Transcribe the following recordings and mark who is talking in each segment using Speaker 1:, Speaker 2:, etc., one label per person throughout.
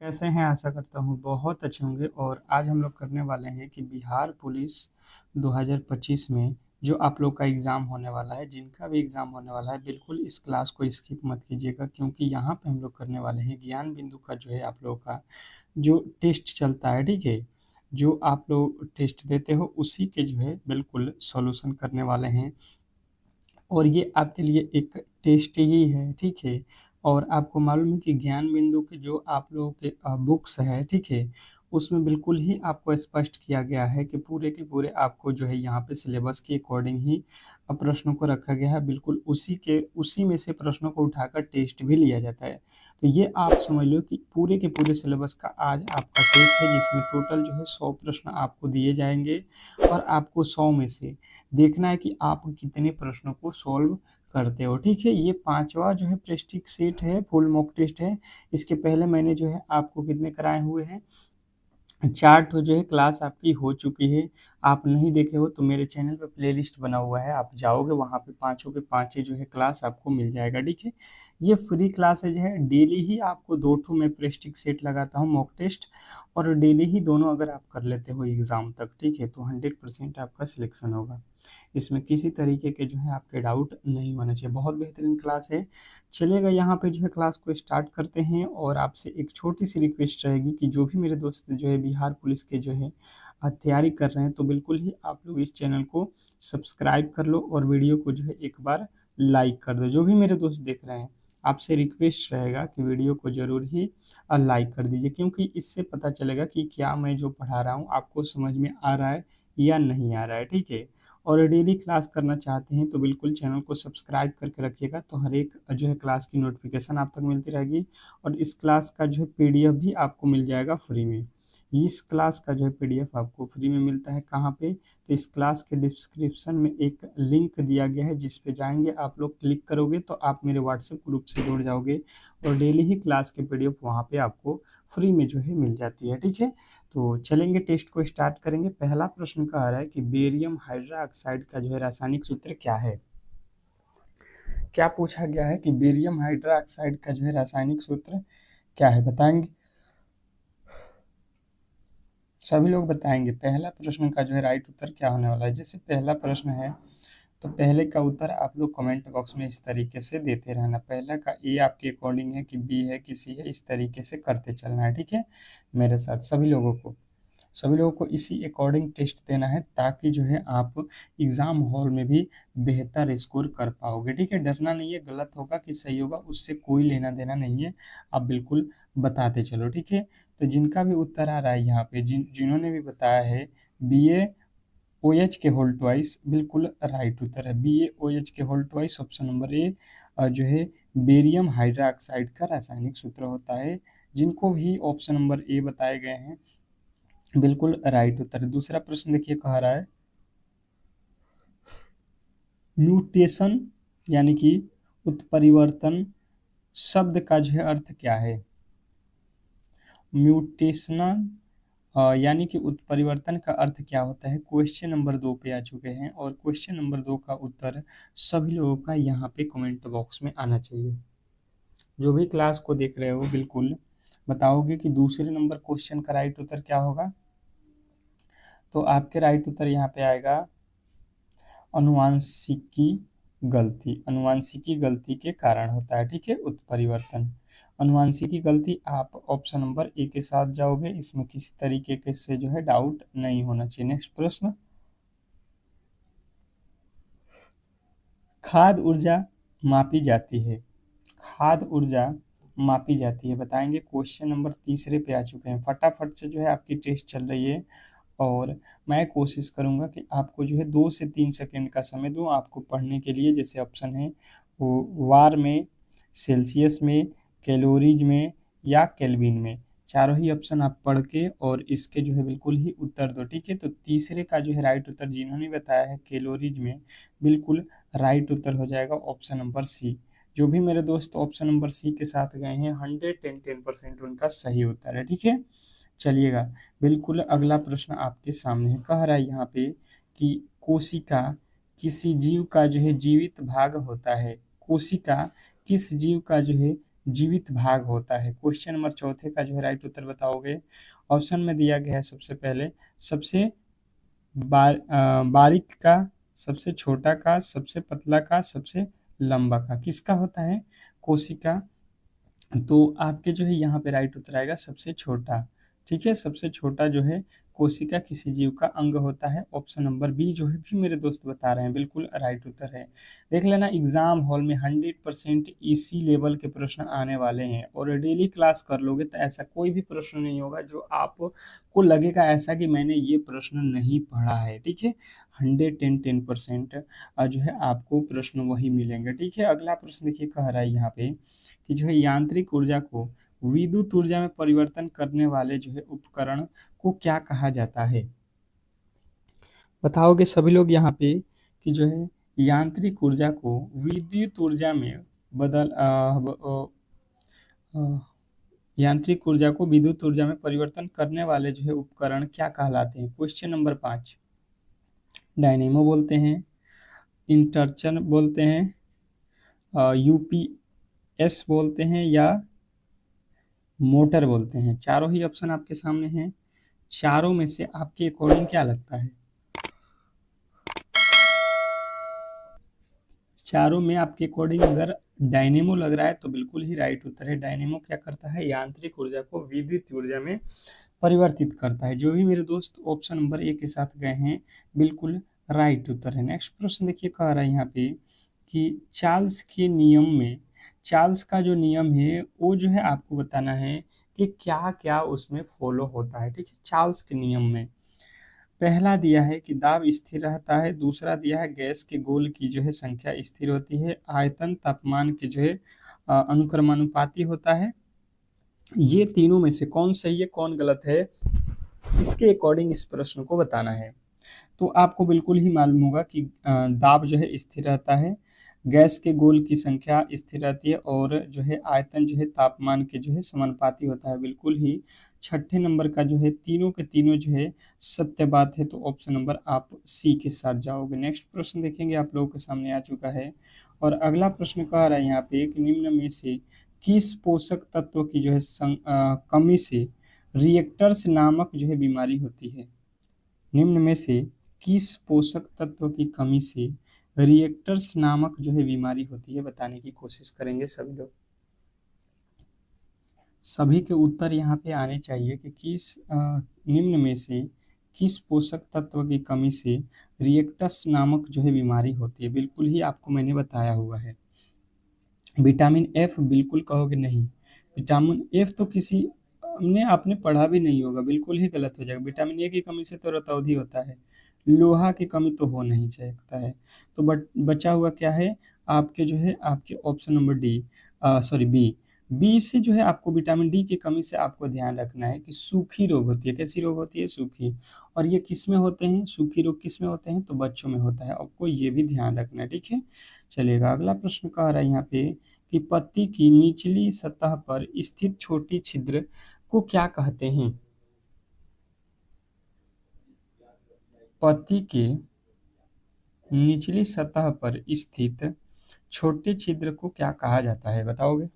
Speaker 1: कैसे हैं? आशा करता हूँ बहुत अच्छे होंगे और आज हम लोग करने वाले हैं कि बिहार पुलिस 2025 में जो आप लोग का एग्ज़ाम होने वाला है, जिनका भी एग्ज़ाम होने वाला है, बिल्कुल इस क्लास को स्किप मत कीजिएगा क्योंकि यहाँ पे हम लोग करने वाले हैं ज्ञान बिंदु का जो है आप लोगों का जो टेस्ट चलता है, ठीक है? जो आप लोग टेस्ट देते हो उसी के जो है बिल्कुल सॉल्यूशन करने वाले हैं। और ये आपके लिए एक टेस्ट ही है, ठीक है? और आपको मालूम है कि ज्ञान बिंदु के जो आप लोगों के बुक्स है, ठीक है? उसमें बिल्कुल ही आपको स्पष्ट किया गया है कि पूरे के पूरे आपको जो है यहाँ पे सिलेबस के अकॉर्डिंग ही प्रश्नों को रखा गया है। बिल्कुल उसी में से प्रश्नों को उठाकर टेस्ट भी लिया जाता है। तो ये आप समझ लो कि पूरे के पूरे सिलेबस का आज आपका टेस्ट है जिसमें टोटल जो है 100 प्रश्न आपको दिए जाएँगे और आपको 100 में से देखना है कि आप कितने प्रश्नों को सॉल्व करते हो, ठीक है? ये 5वां जो है प्रेस्टीज सेट है, फुल मॉक टेस्ट है। इसके पहले मैंने जो है आपको कितने कराए हुए हैं, 4 ठो जो है क्लास आपकी हो चुकी है। आप नहीं देखे हो तो मेरे चैनल पे प्लेलिस्ट बना हुआ है, आप जाओगे वहाँ पे पाँचों के पाँचें जो है क्लास आपको मिल जाएगा, ठीक है? ये फ्री क्लासेज है, डेली ही आपको 2 ठो मैं प्रेस्टीज सेट लगाता हूँ मॉक टेस्ट और डेली ही दोनों अगर आप कर लेते हो एग्ज़ाम तक, ठीक है? तो 100% आपका सिलेक्शन होगा। इसमें किसी तरीके के जो है आपके डाउट नहीं होना चाहिए। बहुत बेहतरीन क्लास है। चलिएगा यहाँ पे जो है क्लास को स्टार्ट करते हैं और आपसे एक छोटी-सी रिक्वेस्ट रहेगी कि जो भी मेरे दोस्त जो है बिहार पुलिस के जो है तैयारी कर रहे हैं तो बिल्कुल ही आप लोग इस चैनल को सब्सक्राइब कर लो और वीडियो को जो है एक बार लाइक कर दो। जो भी मेरे दोस्त देख रहे हैं, आपसे रिक्वेस्ट रहेगा कि वीडियो को ज़रूर ही लाइक कर दीजिए क्योंकि इससे पता चलेगा कि क्या मैं जो पढ़ा रहा हूँ आपको समझ में आ रहा है या नहीं आ रहा है, ठीक है? और डेली क्लास करना चाहते हैं तो बिल्कुल चैनल को सब्सक्राइब करके रखिएगा तो हर एक जो है क्लास की नोटिफिकेशन आप तक मिलती रहेगी और इस क्लास का जो है पीडीएफ भी आपको मिल जाएगा फ्री में। इस क्लास का जो है पीडीएफ आपको फ्री में मिलता है कहाँ पे? तो इस क्लास के डिस्क्रिप्शन में एक लिंक दिया गया है जिस पे जाएंगे आप लोग, क्लिक करोगे तो आप मेरे व्हाट्सएप ग्रुप से जुड़ जाओगे और डेली ही क्लास के पीडीएफ वहाँ पे आपको फ्री में जो है मिल जाती है, ठीक है? तो चलेंगे टेस्ट को स्टार्ट करेंगे। पहला प्रश्न कह रहा है कि बेरियम हाइड्रोक्साइड का जो है रासायनिक सूत्र क्या है? क्या पूछा गया है कि बेरियम हाइड्रोक्साइड का जो है रासायनिक सूत्र क्या है, बताएंगे? सभी लोग बताएंगे पहला प्रश्न का जो है राइट उत्तर क्या होने वाला है। जैसे पहला प्रश्न है तो पहले का उत्तर आप लोग कमेंट बॉक्स में इस तरीके से देते रहना। पहला का ए आपके अकॉर्डिंग है कि बी है कि सी है, इस तरीके से करते चलना है, ठीक है? मेरे साथ सभी लोगों को इसी अकॉर्डिंग टेस्ट देना है ताकि जो है आप एग्ज़ाम हॉल में भी बेहतर स्कोर कर पाओगे, ठीक है? डरना नहीं है, गलत होगा कि सही होगा उससे कोई लेना देना नहीं है, आप बिल्कुल बताते चलो, ठीक है? तो जिनका भी उत्तर आ रहा है यहाँ पे जिन्होंने भी बताया है B A O H K whole twice, बिल्कुल राइट उत्तर है B A O H K whole twice, option number A जो है बेरियम हाइड्रोक्साइड का रासायनिक सूत्र होता है। जिनको भी ऑप्शन नंबर ए बताए गए हैं बिल्कुल राइट उत्तर है। दूसरा प्रश्न देखिए कह रहा है म्यूटेशन यानी कि उत्परिवर्तन शब्द का जो है अर्थ क्या है? म्यूटेशनल यानी कि उत्परिवर्तन का अर्थ क्या होता है? क्वेश्चन नंबर 2 पे आ चुके हैं और क्वेश्चन नंबर 2 का उत्तर सभी लोगों का यहाँ पे कमेंट बॉक्स में आना चाहिए। जो भी क्लास को देख रहे हो बिल्कुल बताओगे कि दूसरे नंबर क्वेश्चन का राइट उत्तर क्या होगा? तो आपके राइट उत्तर यहाँ पे आएगा अनुवांशिकी अनुवांशिकी गलती के कारण होता है, ठीक है? उत्परिवर्तन अनुवांशिकी गलती आप ऑप्शन नंबर ए के साथ जाओगे, इसमें किसी तरीके के से जो है डाउट नहीं होना चाहिए। नेक्स्ट प्रश्न, खाद्य ऊर्जा मापी जाती है, खाद्य ऊर्जा मापी जाती है, बताएंगे? क्वेश्चन नंबर तीसरे पे आ चुके हैं। फटाफट से जो है आपकी टेस्ट चल रही है और मैं कोशिश करूँगा कि आपको जो है 2 से 3 सेकंड का समय दूँ आपको पढ़ने के लिए। जैसे ऑप्शन है वो वार में, सेल्सियस में, कैलोरीज में या केल्विन में, चारों ही ऑप्शन आप पढ़ के और इसके जो है बिल्कुल ही उत्तर दो, ठीक है? तो तीसरे का जो है राइट उत्तर जिन्होंने बताया है कैलोरीज में, बिल्कुल राइट उत्तर हो जाएगा ऑप्शन नंबर सी। जो भी मेरे दोस्त ऑप्शन नंबर सी के साथ गए हैं 110% उनका सही उत्तर है, ठीक है? चलिएगा बिल्कुल अगला प्रश्न आपके सामने है। कह रहा है यहाँ पे कि कोशिका किसी जीव का जो है जीवित भाग होता है। कोशिका किस जीव का जो है जीवित भाग होता है? क्वेश्चन नंबर चौथे का जो है राइट उत्तर बताओगे। ऑप्शन में दिया गया है सबसे पहले सबसे बारीक का, सबसे छोटा का, सबसे पतला का, सबसे लंबा का, किसका होता है? कोशिका। तो आपके जो है यहाँ पे राइट उत्तर आएगा सबसे छोटा। ठीक है, सबसे छोटा जो है कोशिका किसी जीव का अंग होता है। ऑप्शन नंबर बी जो है भी मेरे दोस्त बता रहे हैं, बिल्कुल राइट उत्तर है। देख लेना एग्जाम हॉल में 100% इसी लेवल के प्रश्न आने वाले हैं, और डेली क्लास कर लोगे तो ऐसा कोई भी प्रश्न नहीं होगा जो आपको लगेगा ऐसा कि मैंने ये प्रश्न नहीं पढ़ा है। ठीक है, 110% जो है आपको प्रश्न वही मिलेंगे। ठीक है, अगला प्रश्न देखिए कह रहा है यहाँ पे कि जो है यांत्रिक ऊर्जा को विद्युत ऊर्जा में परिवर्तन करने वाले जो है उपकरण को क्या कहा जाता है? बताओगे सभी लोग यहाँ पे कि जो है यांत्रिक ऊर्जा को विद्युत ऊर्जा में बदल अ, यांत्रिक ऊर्जा को विद्युत ऊर्जा में परिवर्तन करने वाले जो है उपकरण क्या कहलाते हैं? क्वेश्चन नंबर 5 डायनेमो बोलते हैं, इंटरचन बोलते हैं, यूपीएस बोलते हैं, या मोटर बोलते हैं। चारों ही ऑप्शन आपके सामने हैं। चारों में से आपके अकॉर्डिंग क्या लगता है? चारों में आपके अकॉर्डिंग अगर डायनेमो लग रहा है तो बिल्कुल ही राइट उत्तर है। डायनेमो क्या करता है? यांत्रिक ऊर्जा को विद्युत ऊर्जा में परिवर्तित करता है। जो भी मेरे दोस्त ऑप्शन नंबर ए के साथ गए हैं बिल्कुल राइट उत्तर है। नेक्स्ट प्रश्न देखिए कह रहा है यहाँ पे कि चार्ल्स के नियम में, चार्ल्स का जो नियम है वो जो है आपको बताना है कि क्या क्या उसमें फॉलो होता है। ठीक है, चार्ल्स के नियम में पहला दिया है कि दाब स्थिर रहता है, दूसरा दिया है गैस के गोल की जो है संख्या स्थिर होती है, आयतन तापमान के जो है अनुक्रमानुपाती होता है। ये तीनों में से कौन सही है कौन गलत है, इसके अकॉर्डिंग इस प्रश्न को बताना है। तो आपको बिल्कुल ही मालूम होगा कि दाब जो है स्थिर रहता है, गैस के गोल की संख्या स्थिर रहती है, और जो है आयतन जो है तापमान के जो है समानुपाती होता है। बिल्कुल ही छठे नंबर का जो है तीनों के तीनों जो है सत्य बात है। तो ऑप्शन नंबर आप सी के साथ जाओगे। नेक्स्ट प्रश्न देखेंगे आप लोगों के सामने आ चुका है, और अगला प्रश्न कह रहा है यहाँ पे एक निम्न में से किस पोषक तत्व की जो है कमी से रिएक्टर्स नामक जो है बीमारी होती है? निम्न में से किस पोषक तत्व की कमी से रिएक्टर्स नामक जो है बीमारी होती है? बताने की कोशिश करेंगे सभी लोग। सभी के उत्तर यहाँ पे आने चाहिए कि निम्न में से किस पोषक तत्व की कमी से रिएक्टर्स नामक जो है बीमारी होती है? बिल्कुल ही आपको मैंने बताया हुआ है। विटामिन एफ बिल्कुल कहोगे नहीं, विटामिन एफ तो किसी ने आपने पढ़ा भी नहीं होगा, बिल्कुल ही गलत हो जाएगा। विटामिन ए की कमी से तो रतौंधी होता है, लोहा की कमी तो हो नहीं सकता है। तो बचा हुआ क्या है आपके जो है आपके option number D, sorry B. B से जो है आपको विटामिन डी की कमी से आपको ध्यान रखना है कि सूखी रोग होती है। कैसी रोग होती है? सूखी। और ये किस में होते हैं सूखी रोग? किस में होते हैं? तो बच्चों में होता है। आपको ये भी ध्यान रखना है। ठीक है, चलेगा। अगला प्रश्न कह रहा है यहाँ पे कि पत्ती की निचली सतह पर स्थित छोटी छिद्र को क्या कहते हैं? पत्ती के निचली सतह पर स्थित छोटे छिद्र को क्या कहा जाता है? बताओगे?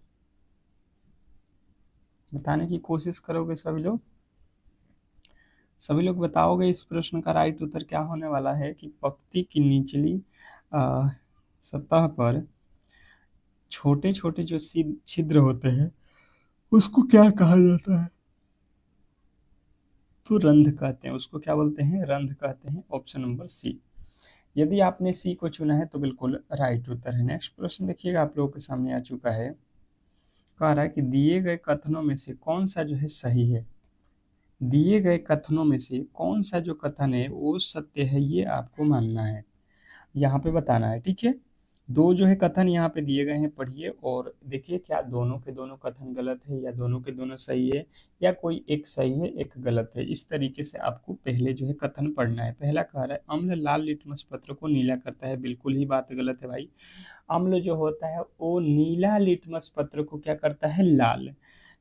Speaker 1: बताने की कोशिश करोगे सभी लोग? सभी लोग बताओगे? इस प्रश्न का राइट उत्तर क्या होने वाला है कि पत्ती की निचली अ, सतह पर छोटे छोटे जो छिद्र होते हैं उसको क्या कहा जाता है? तो रंध्र कहते हैं उसको। क्या बोलते हैं? रंध्र कहते हैं। Option number C. यदि आपने सी को चुना है तो बिल्कुल राइट उत्तर है। नेक्स्ट प्रश्न देखिएगा आप लोगों के सामने आ चुका है। कह रहा है कि दिए गए कथनों में से कौन सा जो है सही है? दिए गए कथनों में से कौन सा जो कथन है वो सत्य है, ये आपको मानना है, यहाँ पे बताना है। ठीक है, दो जो है कथन यहाँ पे दिए गए हैं, पढ़िए और देखिए क्या दोनों के दोनों कथन गलत है या दोनों के दोनों सही है, या कोई एक सही है एक गलत है। इस तरीके से आपको पहले जो है कथन पढ़ना है। पहला कह रहा है अम्ल लाल लिटमस पत्र को नीला करता है। बिल्कुल ही बात गलत है भाई। अम्ल जो होता है वो नीला लिटमस पत्र को क्या करता है? लाल।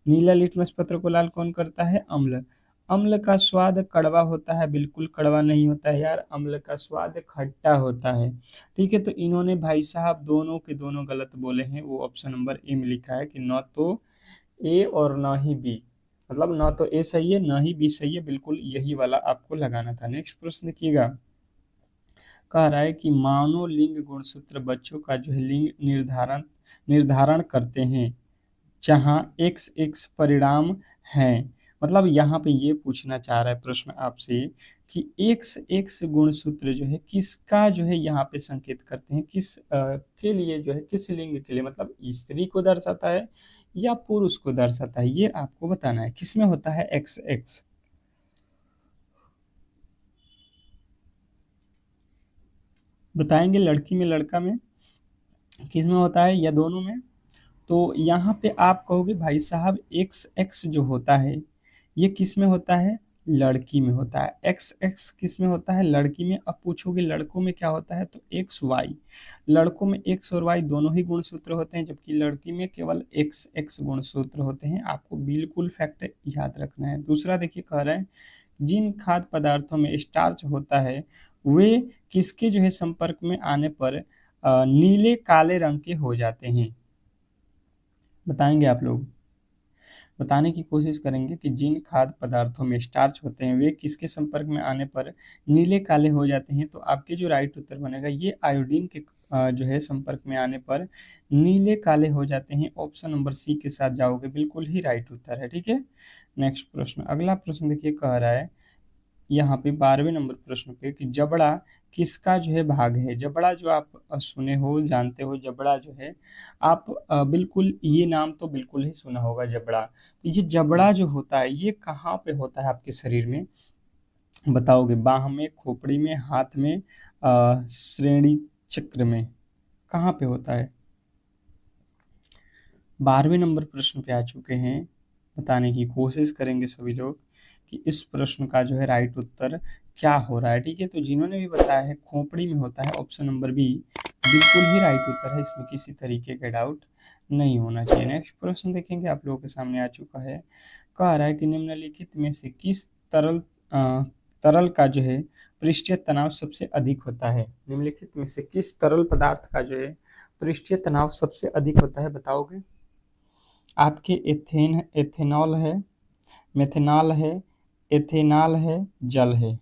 Speaker 1: नीला लिटमस पत्र को लाल कौन करता है? अम्ल। अम्ल का स्वाद कड़वा होता है, बिल्कुल कड़वा नहीं होता है यार, अम्ल का स्वाद खट्टा होता है। ठीक है, तो इन्होंने भाई साहब दोनों के दोनों गलत बोले हैं, वो ऑप्शन नंबर ए में लिखा है कि न तो ए और ना ही बी, मतलब ना तो ए सही है ना ही बी सही है, बिल्कुल यही वाला आपको लगाना था। नेक्स्ट प्रश्न देखिएगा, कह रहा है कि मानव लिंग गुणसूत्र बच्चों का जो है लिंग निर्धारण निर्धारण करते हैं, जहाँ एक्स एक्स परिणाम है। मतलब यहाँ पे ये पूछना चाह रहा है प्रश्न आपसे कि एक्स एक्स गुणसूत्र जो है किसका जो है यहाँ पे संकेत करते हैं, किस के लिए जो है, किस लिंग के लिए, मतलब स्त्री को दर्शाता है या पुरुष को दर्शाता है, ये आपको बताना है। किसमें होता है एक्स एक्स, बताएंगे, लड़की में लड़का में, किसमें होता है या दोनों में। तो यहाँ पे आप कहोगे भाई साहब एक्स एक्स जो होता है ये किस में होता है, लड़की में होता है। एक्स एक्स किस में होता है, लड़की में। अब पूछोगे लड़कों में क्या होता है, तो एक्स वाई, लड़कों में एक्स और वाई दोनों ही गुणसूत्र होते हैं, जबकि लड़की में केवल एक्स एक्स गुणसूत्र होते हैं। आपको बिल्कुल फैक्ट याद रखना है। दूसरा देखिए, कह रहे हैं जिन खाद्य पदार्थों में स्टार्च होता है वे किसके जो है संपर्क में आने पर नीले काले रंग के हो जाते हैं, बताएंगे आप लोग, बताने की कोशिश करेंगे कि जिन खाद्य पदार्थों में स्टार्च होते हैं वे किसके संपर्क में आने पर नीले काले हो जाते हैं। तो आपके जो राइट उत्तर बनेगा ये आयोडीन के जो है संपर्क में आने पर नीले काले हो जाते हैं। ऑप्शन नंबर सी के साथ जाओगे, बिल्कुल ही राइट उत्तर है। ठीक है, नेक्स्ट प्रश्न, अगला प्रश्न देखिए, कह रहा है यहाँ पे 12वें नंबर प्रश्न पे कि जबड़ा किसका जो है भाग है। जबड़ा जो आप सुने हो जानते हो, जबड़ा जो है आप बिल्कुल ये नाम तो बिल्कुल ही सुना होगा जबड़ा। तो ये जबड़ा जो होता है ये कहाँ पे होता है आपके शरीर में, बताओगे, बाह में, खोपड़ी में, हाथ में, श्रेणी चक्र में, कहाँ पे होता है। 12वें नंबर प्रश्न पे आ चुके हैं, बताने की कोशिश करेंगे सभी लोग कि इस प्रश्न का जो है राइट उत्तर क्या हो रहा है। ठीक है, तो जिन्होंने भी बताया है खोपड़ी में होता है, ऑप्शन नंबर बी बिल्कुल ही राइट उत्तर है, इसमें किसी तरीके का डाउट नहीं होना चाहिए। नेक्स्ट प्रश्न देखेंगे, आप लोगों के सामने आ चुका है, कह रहा है कि निम्नलिखित में से किस तरल तरल का जो है पृष्ठीय तनाव सबसे अधिक होता है। निम्नलिखित में से किस तरल पदार्थ का जो है पृष्ठीय तनाव सबसे अधिक होता है, बताओगे। आपके एथेनॉल है, मेथेनॉल है, एथेनॉल है, जल है।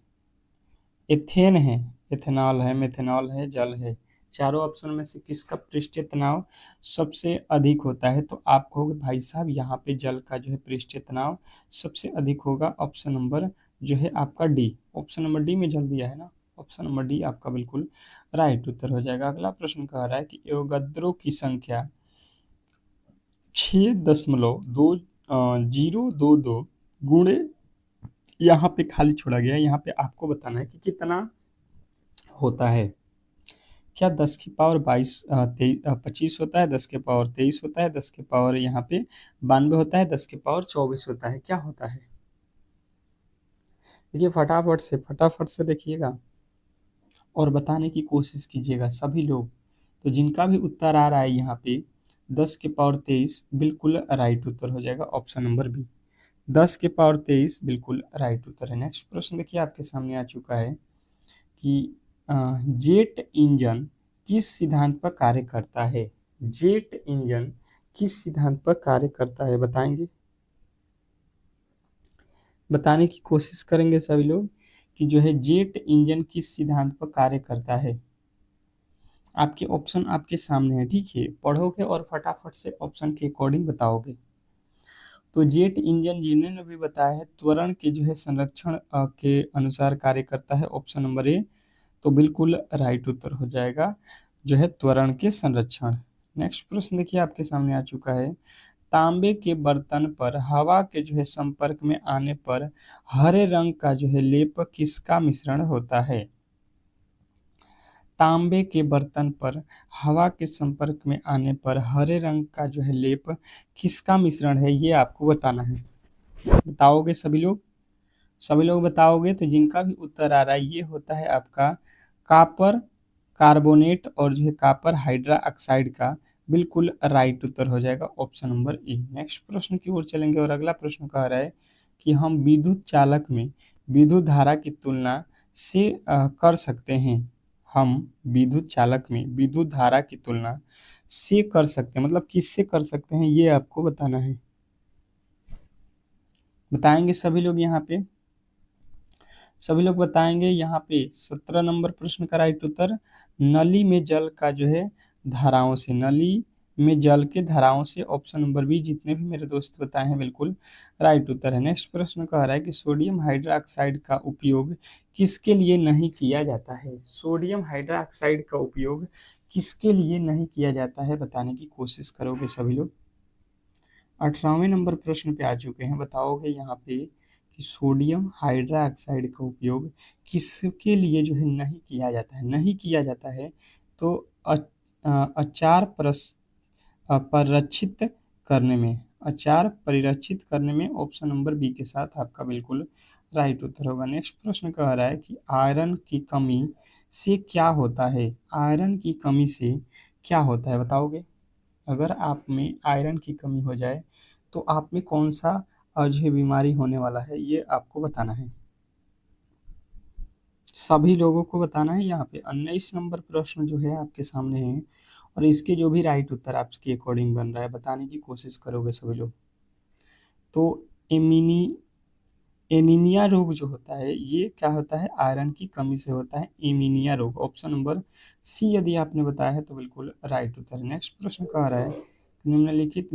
Speaker 1: एथेन है, एथेनॉल है, मेथेनॉल है, जल है। चारों ऑप्शन में से किसका पृष्ठीय तनाव सबसे अधिक होता है, तो आप कहोगे भाई साहब यहाँ पे जल का जो है पृष्ठीय तनाव सबसे अधिक होगा। ऑप्शन नंबर जो है आपका डी, ऑप्शन नंबर डी में जल दिया है ना, ऑप्शन नंबर डी आपका बिल्कुल राइट उत्तर हो जाएगा। अगला प्रश्न कह रहा है कि एवोगाद्रो की संख्या 6.022 गुणे, यहाँ पे खाली छोड़ा गया है, यहाँ पे आपको बताना है कि कितना होता है। क्या 10 की पावर 25 होता है, 10 की पावर 23 होता है, 10 की पावर यहाँ पे 92 होता है, 10 की पावर 24 होता है, क्या होता है। देखिए फटाफट से देखिएगा और बताने की कोशिश कीजिएगा सभी लोग। तो जिनका भी उत्तर आ रहा है यहाँ पे 10 की पावर 23 बिल्कुल राइट उत्तर हो जाएगा, ऑप्शन नंबर बी, 10 की पावर 23 बिल्कुल राइट उत्तर है। नेक्स्ट प्रश्न देखिए आपके सामने आ चुका है कि जेट इंजन किस सिद्धांत पर कार्य करता है। जेट इंजन किस सिद्धांत पर कार्य करता है, बताएंगे, बताने की कोशिश करेंगे सभी लोग कि जो है जेट इंजन किस सिद्धांत पर कार्य करता है। आपके ऑप्शन आपके सामने है, ठीक है, पढ़ोगे और फटाफट से ऑप्शन के अकॉर्डिंग बताओगे। तो जेट इंजन जिन्होंने भी बताया है त्वरण के जो है संरक्षण के अनुसार कार्य करता है, ऑप्शन नंबर ए, तो बिल्कुल राइट उत्तर हो जाएगा जो है त्वरण के संरक्षण। नेक्स्ट प्रश्न देखिए आपके सामने आ चुका है, तांबे के बर्तन पर हवा के जो है संपर्क में आने पर हरे रंग का जो है लेप किसका मिश्रण होता है। तांबे के बर्तन पर हवा के संपर्क में आने पर हरे रंग का जो है लेप किसका मिश्रण है, ये आपको बताना है। बताओगे सभी लोग, सभी लोग बताओगे। तो जिनका भी उत्तर आ रहा है ये होता है आपका कापर कार्बोनेट और जो है कापर हाइड्रा ऑक्साइड का बिल्कुल राइट उत्तर हो जाएगा, ऑप्शन नंबर ए। नेक्स्ट प्रश्न की ओर चलेंगे और अगला प्रश्न कह रहा है कि हम विद्युत चालक में विद्युत धारा की तुलना से कर सकते हैं। हम विद्युत चालक में विद्युत धारा की तुलना से कर सकते हैं, मतलब किससे कर सकते हैं ये आपको बताना है। बताएंगे सभी लोग यहाँ पे, सभी लोग बताएंगे यहाँ पे 17 नंबर प्रश्न का राइट उत्तर, नली में जल का जो है धाराओं से, नली में जल के धाराओं से, ऑप्शन नंबर बी। जितने भी मेरे दोस्त बताए हैं बिल्कुल राइट उत्तर है। नेक्स्ट प्रश्न कह रहा है कि सोडियम हाइड्रोक्साइड का उपयोग किसके लिए नहीं किया जाता है। सोडियम हाइड्रोक्साइड का उपयोग किसके लिए नहीं किया जाता है बताने की कोशिश करोगे सभी लोग। 18वें नंबर प्रश्न पे आ चुके हैं, बताओगे यहाँ पे कि सोडियम हाइड्रोक्साइड का उपयोग किसके लिए जो है नहीं किया जाता है। नहीं किया जाता है तो अचार परिरक्षित करने में, अचार परिरक्षित करने में, ऑप्शन नंबर बी के साथ आपका बिल्कुल राइट उत्तर होगा। नेक्स्ट प्रश्न कह रहा है कि आयरन की कमी से क्या होता है। आयरन की कमी से क्या होता है बताओगे। अगर आप में आयरन की कमी हो जाए तो आप में कौन सा जो है बीमारी होने वाला है ये आपको बताना है, सभी लोगों को बताना है। यहाँ पे 19 नंबर प्रश्न जो है आपके सामने है और इसके जो भी राइट उत्तर आपके अकॉर्डिंग बन रहा है बताने की कोशिश करोगे सभी लोग। तो एमिनी एनीमिया रोग जो होता है ये क्या होता है, आयरन की कमी से होता है एनीमिया रोग, ऑप्शन नंबर सी यदि आपने बताया है तो बिल्कुल राइट उत्तर है। नेक्स्ट प्रश्न कह रहा है निम्नलिखित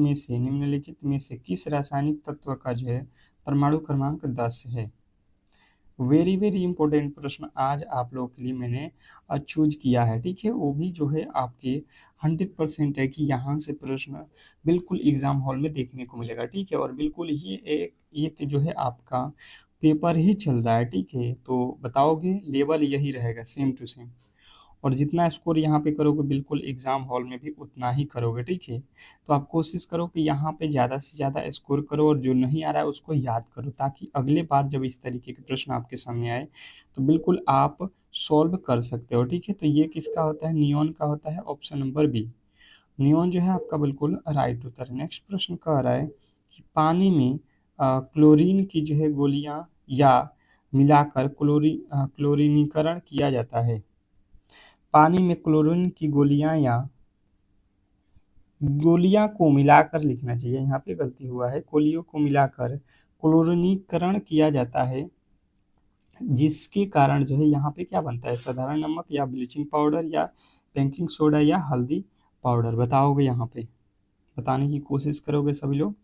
Speaker 1: में से किस रासायनिक तत्व का जो है परमाणु क्रमांक 10 है। वेरी वेरी इंपॉर्टेंट प्रश्न आज आप लोगों के लिए मैंने चूज किया है, ठीक है। वो भी जो है आपके 100% है कि यहाँ से प्रश्न बिल्कुल एग्जाम हॉल में देखने को मिलेगा, ठीक है। और बिल्कुल ही एक एक जो है आपका पेपर ही चल रहा है, ठीक है। तो बताओगे लेवल यही रहेगा सेम टू सेम, और जितना स्कोर यहाँ पे करोगे बिल्कुल एग्जाम हॉल में भी उतना ही करोगे, ठीक है। तो आप कोशिश करो कि यहाँ पे ज़्यादा से ज़्यादा स्कोर करो और जो नहीं आ रहा है उसको याद करो, ताकि अगले बार जब इस तरीके के प्रश्न आपके सामने आए तो बिल्कुल आप सॉल्व कर सकते हो, ठीक है। तो ये किसका होता है, नियॉन का होता है, ऑप्शन नंबर बी। नियॉन जो है आपका बिल्कुल राइट उत्तर है। नेक्स्ट प्रश्न कह रहा है कि पानी में क्लोरीन की जो है गोलियां या मिलाकर क्लोरीनीकरण किया जाता है। पानी में क्लोरीन की गोलियां को मिलाकर लिखना चाहिए, यहाँ पे गलती हुआ है, गोलियों को मिलाकर क्लोरीनीकरण किया जाता है, जिसके कारण जो है यहाँ पे क्या बनता है, साधारण नमक या ब्लीचिंग पाउडर या बेकिंग सोडा या हल्दी पाउडर। बताओगे यहाँ पे, बताने की कोशिश करोगे सभी लोग।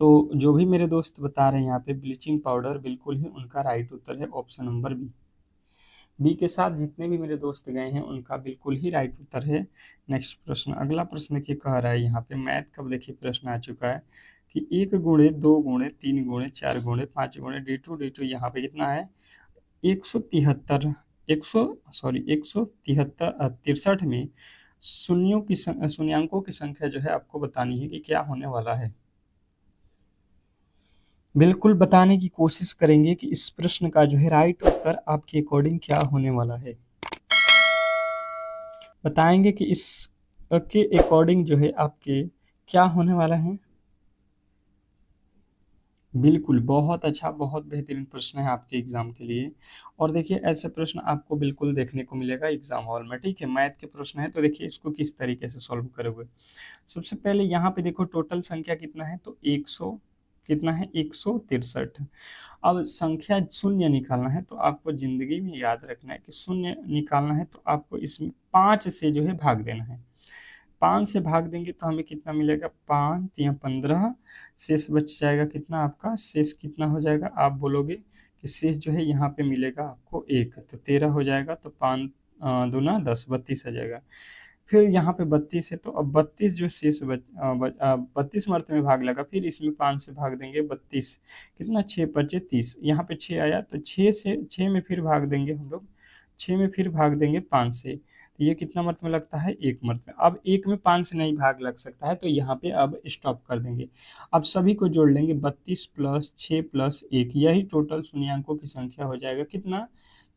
Speaker 1: तो जो भी मेरे दोस्त बता रहे हैं यहाँ पे ब्लीचिंग पाउडर, बिल्कुल ही उनका राइट उत्तर है, ऑप्शन नंबर बी। बी के साथ जितने भी मेरे दोस्त गए हैं उनका बिल्कुल ही राइट उत्तर है। नेक्स्ट प्रश्न, अगला प्रश्न क्या कह रहा है यहाँ पे, मैथ का देखिए प्रश्न आ चुका है कि 1 गुणे 2 गुणे 3 गुणे 4 गुणे 5 गुणे D2 यहाँ पे कितना है, 173, 100 सॉरी 173 63 में शून्यांकों की संख्या जो है आपको बतानी है कि क्या होने वाला है। बिल्कुल बताने की कोशिश करेंगे कि इस प्रश्न का जो है राइट उत्तर आपके अकॉर्डिंग क्या होने वाला है। बताएंगे कि इस के अकॉर्डिंग जो है आपके क्या होने वाला है। बिल्कुल बहुत अच्छा, बहुत बेहतरीन प्रश्न है आपके एग्जाम के लिए। और देखिए ऐसे प्रश्न आपको बिल्कुल देखने को मिलेगा एग्जाम हॉल में, ठीक है। मैथ के प्रश्न है तो देखिए इसको किस तरीके से सॉल्व करोगे। सबसे पहले यहाँ पे देखो टोटल संख्या कितना है, तो 100 कितना है, 163। अब संख्या शून्य निकालना है तो आपको जिंदगी में याद रखना है कि शून्य निकालना है तो आपको इसमें 5 से जो है भाग देना है। 5 से भाग देंगे तो हमें कितना मिलेगा, 5 या 15, शेष बच जाएगा कितना आपका, शेष कितना हो जाएगा, आप बोलोगे कि शेष जो है यहाँ पे मिलेगा आपको 1, तो 13 हो जाएगा, तो 5 दूना 10, 32 आ जाएगा। फिर यहाँ पे 32 है तो अब 32 जो शेष 32 मर्त में भाग लगा, फिर इसमें 5 से भाग देंगे 32, कितना 6 बचे 30, यहाँ पे 6 आया तो 6 में फिर भाग देंगे हम लोग, 6 में फिर भाग देंगे 5 से, तो ये कितना मर्त में लगता है, 1 मर्त में। अब 1 में 5 से नहीं भाग लग सकता है तो यहाँ पे अब स्टॉप कर देंगे। अब सभी को जोड़ लेंगे, 32 प्लस 6 प्लस 1, यही टोटल शून्यांकों की संख्या हो जाएगा, कितना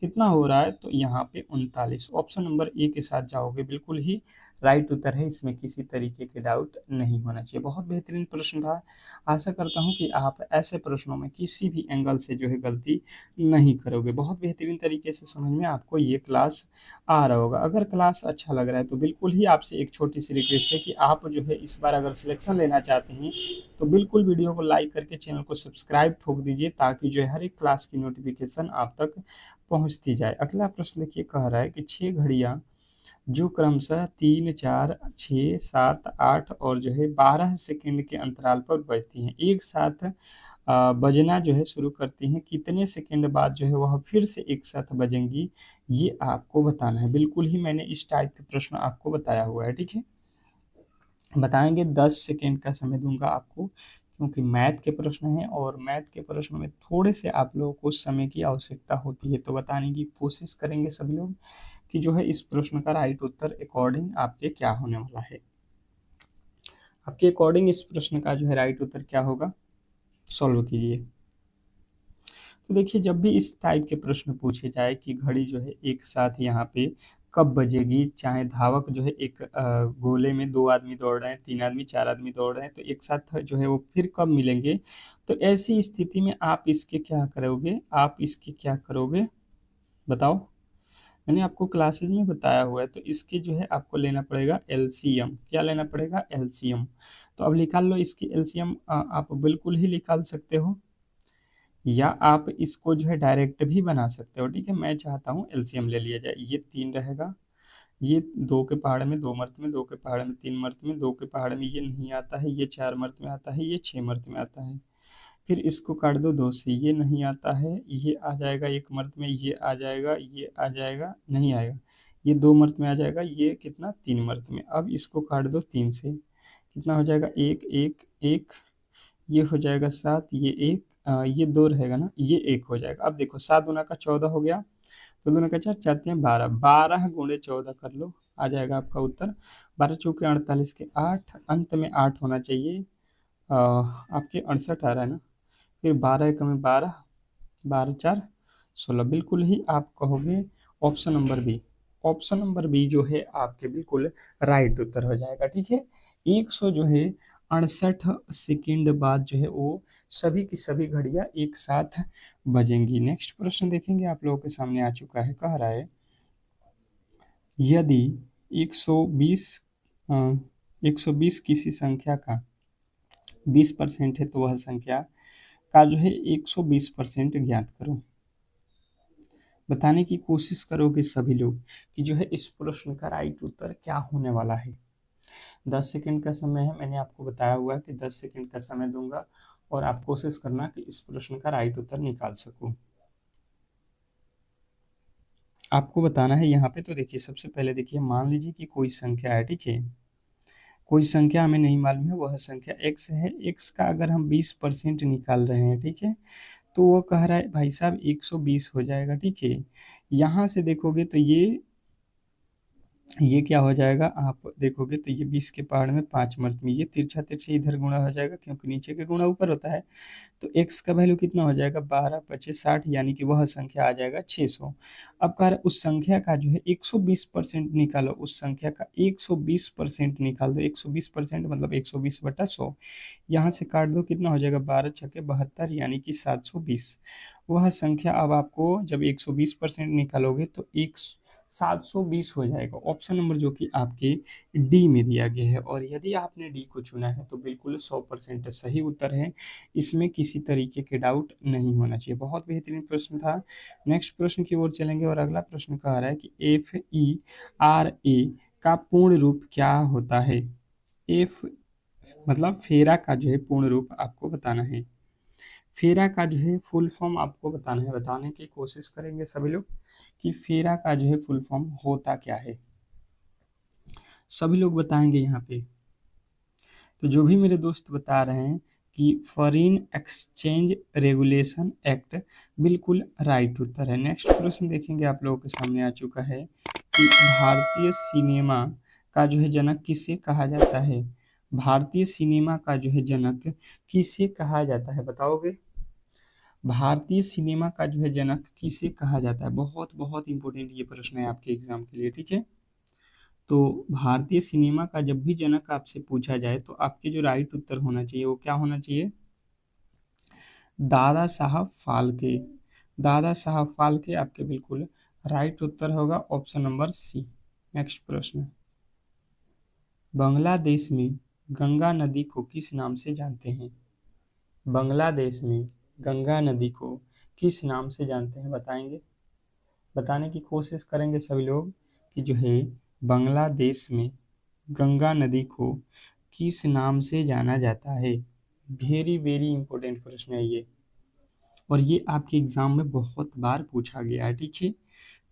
Speaker 1: कितना हो रहा है, तो यहाँ पे 39, ऑप्शन नंबर ए के साथ जाओगे बिल्कुल ही राइट उत्तर है, इसमें किसी तरीके के डाउट नहीं होना चाहिए। बहुत बेहतरीन प्रश्न था। आशा करता हूँ कि आप ऐसे प्रश्नों में किसी भी एंगल से जो है गलती नहीं करोगे। बहुत बेहतरीन तरीके से समझ में आपको ये क्लास आ रहा होगा। अगर क्लास अच्छा लग रहा है तो बिल्कुल ही आपसे एक छोटी सी रिक्वेस्ट है कि आप जो है इस बार अगर सिलेक्शन लेना चाहते हैं तो बिल्कुल वीडियो को लाइक करके चैनल को सब्सक्राइब ठोक दीजिए, ताकि जो है हर एक क्लास की नोटिफिकेशन आप तक पहुंचती जाए। अगला प्रश्न देखिए, कह रहा है कि 6 घड़ियां जो क्रमशः 3, 4, 6, 7, 8 और जो है 12 सेकंड के अंतराल पर बजती हैं, एक साथ बजना जो है शुरू करती हैं, कितने सेकंड बाद जो है वह फिर से एक साथ बजेंगी, ये आपको बताना है। बिल्कुल ही मैंने इस टाइप के प्रश्न आपको बताया हुआ है, ठीक है। बताएंगे, 10 सेकेंड का समय दूंगा आपको, क्योंकि मैथ के प्रश्न हैं और मैथ के प्रश्नों में थोड़े से आप लोगों को समय की आवश्यकता होती है, तो बताने की कोशिश करेंगे सभी लोग कि जो है इस प्रश्न का राइट उत्तर अकॉर्डिंग आपके क्या होने वाला है। आपके अकॉर्डिंग इस प्रश्न का जो है राइट उत्तर क्या होगा, सॉल्व कीजिए। तो देखिए, जब भी इस टाइप के प्रश्न पूछे जाए कि घड़ी जो है एक साथ यहाँ पे कब बजेगी, चाहे धावक जो है एक गोले में 2 आदमी दौड़ रहे हैं, 3 आदमी, 4 आदमी दौड़ रहे हैं, तो एक साथ जो है वो फिर कब मिलेंगे, तो ऐसी स्थिति में आप इसके क्या करोगे, आप इसके क्या करोगे बताओ। मैंने आपको क्लासेज में बताया हुआ है, तो इसके जो है आपको लेना पड़ेगा एलसीएम। क्या लेना पड़ेगा, एलसीएम। तो अब निकाल लो इसकी एलसीएम, आप बिल्कुल ही निकाल सकते हो, या आप इसको जो है डायरेक्ट भी बना सकते हो, ठीक है। मैं चाहता हूँ एलसीएम ले लिया जाए। ये 3 रहेगा, ये 2 के पहाड़ में 2 मर्त में, 2 के पहाड़ में 3 मर्त में, 2 के पहाड़ में ये नहीं आता है, ये 4 मर्त में आता है, ये 6 मर्त में आता है। फिर इसको काट दो 2 से, ये नहीं आता है, ये आ जाएगा 1 मर्त में, ये आ जाएगा, ये आ जाएगा, नहीं आएगा, ये 2 मर्त में आ जाएगा, ये कितना 3 मर्त में। अब इसको काट दो 3 से, कितना हो जाएगा 1 1 1, ये हो जाएगा 7, ये 1, ये 2 रहेगा ना, ये 1 हो जाएगा। अब देखो 7 दूना का 14 हो गया, 2 दूना का 4, 4 तियां 12, 12 गुणे 14 कर लो, आ जाएगा आपका उत्तर 12 चौके 48 के 8, अंत में 8 होना चाहिए। आपके 68 आ रहा है ना, फिर 12 एकम में 12, 12 4 16, बिल्कुल ही आप कहोगे option number B. Option number B जो है आपके बिल्कुल राइट उत्तर हो जाएगा, ठीक है। 100 जो है 68 सेकंड बाद जो है वो सभी की सभी घड़ियां एक साथ बजेंगी। नेक्स्ट प्रश्न देखेंगे, आप लोगों के सामने आ चुका है। कह रहा है, यदि 120 120 किसी संख्या का 20% है, तो वह संख्या का जो है 120% ज्ञात करो। बताने की कोशिश करोगे सभी लोग कि जो है इस प्रश्न का राइट उत्तर क्या होने वाला है। 10 सेकंड का समय है, मैंने आपको बताया हुआ है कि 10 सेकंड का समय दूंगा और आप कोशिश करना कि इस प्रश्न का राइट उत्तर निकाल सको। आपको बताना है यहाँ पे, तो देखिए सबसे पहले देखिए, मान लीजिए कि कोई संख्या है, ठीक है। कोई संख्या हमें नहीं मालूम है, वह संख्या x है। x का अगर हम 20% निकाल रहे हैं, ठीक है, तो वो कह रहा है भाई साहब 120 हो जाएगा, ठीक है। यहाँ से देखोगे तो ये क्या हो जाएगा, आप देखोगे तो ये 20 के पहाड़ में 5 मर्द में, ये तिरछा तिरछा इधर गुणा हो जाएगा, क्योंकि नीचे के गुणा ऊपर होता है। तो x का वैल्यू कितना हो जाएगा, 12 25 60, यानी कि वह संख्या आ जाएगा 600। अब कह रहा है उस संख्या का जो है 120% निकालो, उस संख्या का 120% निकाल दो। 120% मतलब 120/100, यहाँ से काट दो, कितना हो जाएगा 12 छक्के 72, यानी कि 720। वह संख्या अब आपको जब 120% निकालोगे तो एक 720 हो जाएगा। ऑप्शन नंबर जो कि आपके डी में दिया गया है, और यदि आपने डी को चुना है तो बिल्कुल 100% सही उत्तर है, इसमें किसी तरीके के डाउट नहीं होना चाहिए। बहुत बेहतरीन प्रश्न था। नेक्स्ट प्रश्न की ओर चलेंगे, और अगला प्रश्न कह रहा है कि FERA का पूर्ण रूप क्या होता है। एफ मतलब फेरा का जो है पूर्ण रूप आपको बताना है। फेरा का जो है फुल फॉर्म आपको बताना है। बताने की कोशिश करेंगे सभी लोग कि फेरा का जो है फुल फॉर्म होता क्या है। सभी लोग बताएंगे यहाँ पे। तो जो भी मेरे दोस्त बता रहे हैं कि फॉरेन एक्सचेंज रेगुलेशन एक्ट, बिल्कुल राइट उत्तर है। नेक्स्ट प्रश्न देखेंगे, आप लोगों के सामने आ चुका है कि भारतीय सिनेमा का जो है जनक किसे कहा जाता है। भारतीय सिनेमा का जो है जनक किसे कहा जाता है, बताओगे। भारतीय सिनेमा का जो है जनक किसे कहा जाता है। बहुत बहुत इंपॉर्टेंट ये प्रश्न है आपके एग्जाम के लिए, ठीक है। तो भारतीय सिनेमा का जब भी जनक आपसे पूछा जाए तो आपके जो राइट उत्तर होना चाहिए वो क्या होना चाहिए? दादा साहब फाल्के। दादा साहब फाल्के आपके बिल्कुल राइट उत्तर होगा, ऑप्शन नंबर सी। नेक्स्ट प्रश्न, बांग्लादेश में गंगा नदी को किस नाम से जानते हैं? बांग्लादेश में गंगा नदी को किस नाम से जानते हैं, बताएंगे? बताने की कोशिश करेंगे सभी लोग कि जो है बांग्लादेश में गंगा नदी को किस नाम से जाना जाता है। वेरी वेरी इंपॉर्टेंट प्रश्न है ये, और ये आपके एग्जाम में बहुत बार पूछा गया है, ठीक है।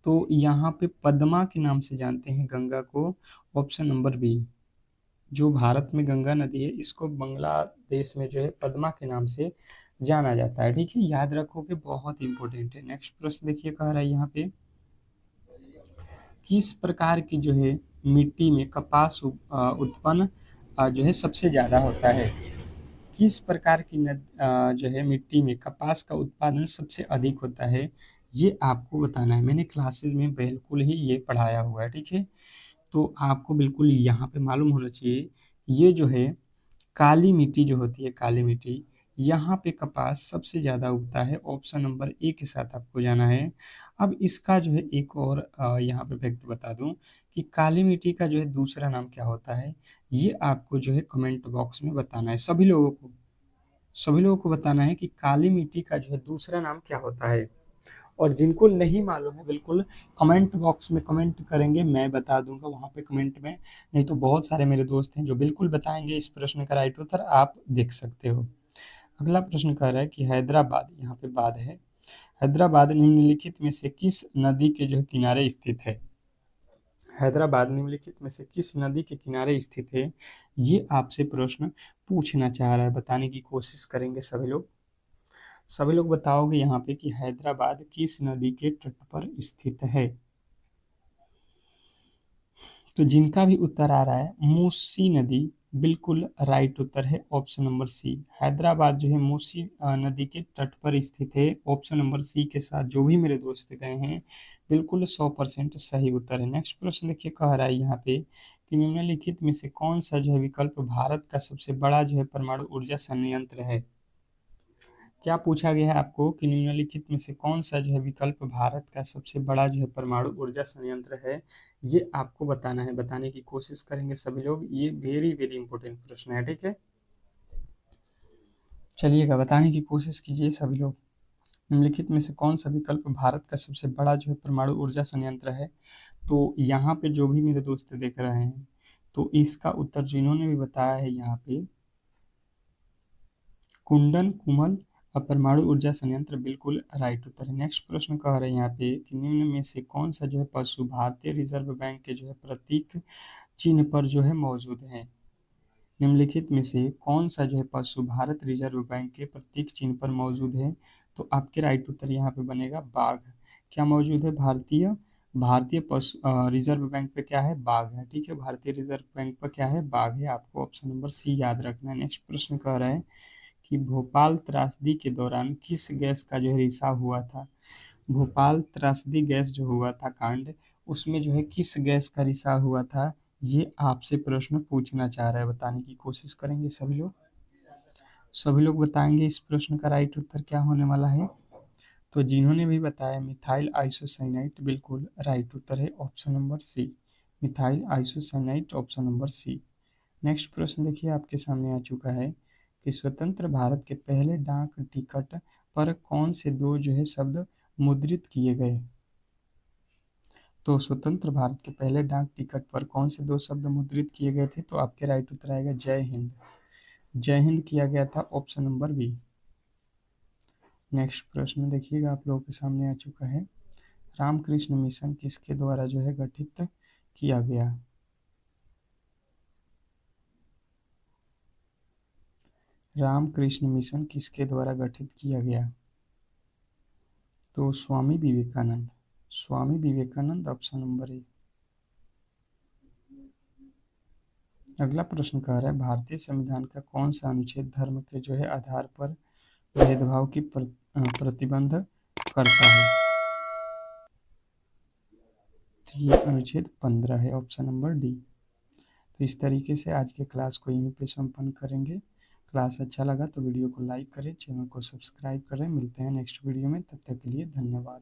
Speaker 1: तो यहाँ पे पद्मा के नाम से जानते हैं गंगा को, ऑप्शन नंबर बी। जो भारत में गंगा नदी है इसको बांग्लादेश में जो है पद्मा के नाम से जाना जाता है, ठीक है। याद रखो कि बहुत इंपॉर्टेंट है। नेक्स्ट प्रश्न देखिए, कह रहा है यहाँ पे किस प्रकार की जो है मिट्टी में कपास उत्पन्न जो है सबसे ज्यादा होता है? किस प्रकार की जो है मिट्टी में कपास का उत्पादन सबसे अधिक होता है, ये आपको बताना है। मैंने क्लासेस में बिल्कुल ही ये पढ़ाया हुआ है, ठीक है। तो आपको बिल्कुल यहाँ पे मालूम होना चाहिए, ये जो है काली मिट्टी जो होती है, काली मिट्टी, यहाँ पे कपास सबसे ज़्यादा उगता है। ऑप्शन नंबर ए के साथ आपको जाना है। अब इसका जो है एक और यहाँ पे फैक्ट बता दूं कि काली मिट्टी का जो है दूसरा नाम क्या होता है, ये आपको जो है कमेंट बॉक्स में बताना है। सभी लोगों को बताना है कि काली मिट्टी का जो है दूसरा नाम क्या होता है। और जिनको नहीं मालूम है बिल्कुल कमेंट बॉक्स में कमेंट करेंगे, मैं बता दूंगा वहाँ पे कमेंट में। नहीं तो बहुत सारे मेरे दोस्त हैं जो बिल्कुल बताएंगे इस प्रश्न का राइट उत्तर, आप देख सकते हो। अगला प्रश्न कह रहा है कि हैदराबाद, यहाँ पे बाद है, हैदराबाद निम्नलिखित में से किस नदी के जो है किनारे स्थित है? हैदराबाद निम्नलिखित में से किस नदी के किनारे स्थित है, ये आपसे प्रश्न पूछना चाह रहा है। बताने की कोशिश करेंगे सभी लोग बताओगे यहाँ पे कि हैदराबाद किस नदी के तट पर स्थित है। तो जिनका भी उत्तर आ रहा है मूसी नदी, बिल्कुल राइट उत्तर है, ऑप्शन नंबर सी। हैदराबाद जो है मूसी नदी के तट पर स्थित है, ऑप्शन नंबर सी के साथ जो भी मेरे दोस्त गए हैं बिल्कुल 100% सही उत्तर है। नेक्स्ट प्रश्न देखिए, कह रहा है यहाँ पे कि निम्नलिखित में से कौन सा जो है विकल्प भारत का सबसे बड़ा जो है परमाणु ऊर्जा संयंत्र है? क्या पूछा गया है आपको कि निम्नलिखित में से कौन सा जो है विकल्प भारत का सबसे बड़ा जो है परमाणु ऊर्जा संयंत्र है, ये आपको बताना है। बताने की कोशिश करेंगे सभी लोग, ये वेरी वेरी इंपॉर्टेंट प्रश्न है, ठीक है। चलिएगा, बताने की कोशिश कीजिए सभी लोग। निम्नलिखित में से कौन सा विकल्प भारत का सबसे बड़ा जो है परमाणु ऊर्जा संयंत्र है? तो यहाँ पे जो भी मेरे दोस्त देख रहे हैं, तो इसका उत्तर जिन्होंने भी बताया है यहाँ पे कुंडन कुमल परमाणु ऊर्जा संयंत्र, बिल्कुल राइट उत्तर है। नेक्स्ट प्रश्न कह रहे हैं यहाँ पे कि निम्न में से कौन सा जो है पशु भारतीय रिजर्व बैंक के जो है प्रतीक चिन्ह पर जो है मौजूद है? निम्नलिखित में से कौन सा जो है पशु भारत रिजर्व बैंक के प्रतीक चिन्ह पर मौजूद है? तो आपके राइट उत्तर यहाँ पे बनेगा बाघ। क्या मौजूद है? भारतीय भारतीय पशु रिजर्व बैंक पे क्या है? बाघ है, ठीक है। भारतीय रिजर्व बैंक पर क्या है? बाघ है। आपको ऑप्शन नंबर सी याद रखना है। नेक्स्ट प्रश्न कह रहा है कि भोपाल त्रासदी के दौरान किस गैस का जो है रिसाव हुआ था? भोपाल त्रासदी गैस जो हुआ था कांड, उसमें जो है किस गैस का रिसाव हुआ था, ये आपसे प्रश्न पूछना चाह रहा है। बताने की कोशिश करेंगे सभी लोग बताएंगे इस प्रश्न का राइट उत्तर क्या होने वाला है। तो जिन्होंने भी बताया मिथाइल आइसोसाइनाइट, बिल्कुल राइट उत्तर है, option number C. Methyl isocyanate, option number C. Next प्रश्न देखिए आपके सामने आ चुका है कि स्वतंत्र भारत के पहले डाक टिकट पर कौन से दो जो है शब्द मुद्रित किए गए? तो स्वतंत्र भारत के पहले डाक टिकट पर कौन से दो शब्द मुद्रित किए गए थे? तो आपके राइट उत्तर आएगा जय हिंद। जय हिंद किया गया था, ऑप्शन नंबर बी। नेक्स्ट प्रश्न देखिएगा आप लोगों के सामने आ चुका है, रामकृष्ण मिशन किसके द्वारा जो है गठित किया गया? रामकृष्ण मिशन किसके द्वारा गठित किया गया? तो स्वामी विवेकानंद। स्वामी विवेकानंद, ऑप्शन नंबर ए। अगला प्रश्न कह रहा है भारतीय संविधान का कौन सा अनुच्छेद धर्म के जो है आधार पर भेदभाव की प्रतिबंध करता है? तो ये अनुच्छेद 15 है, ऑप्शन नंबर डी। तो इस तरीके से आज के क्लास को यहीं पे संपन्न करेंगे। क्लास अच्छा लगा तो वीडियो को लाइक करें, चैनल को सब्सक्राइब करें। मिलते हैं नेक्स्ट वीडियो में, तब तक के लिए धन्यवाद।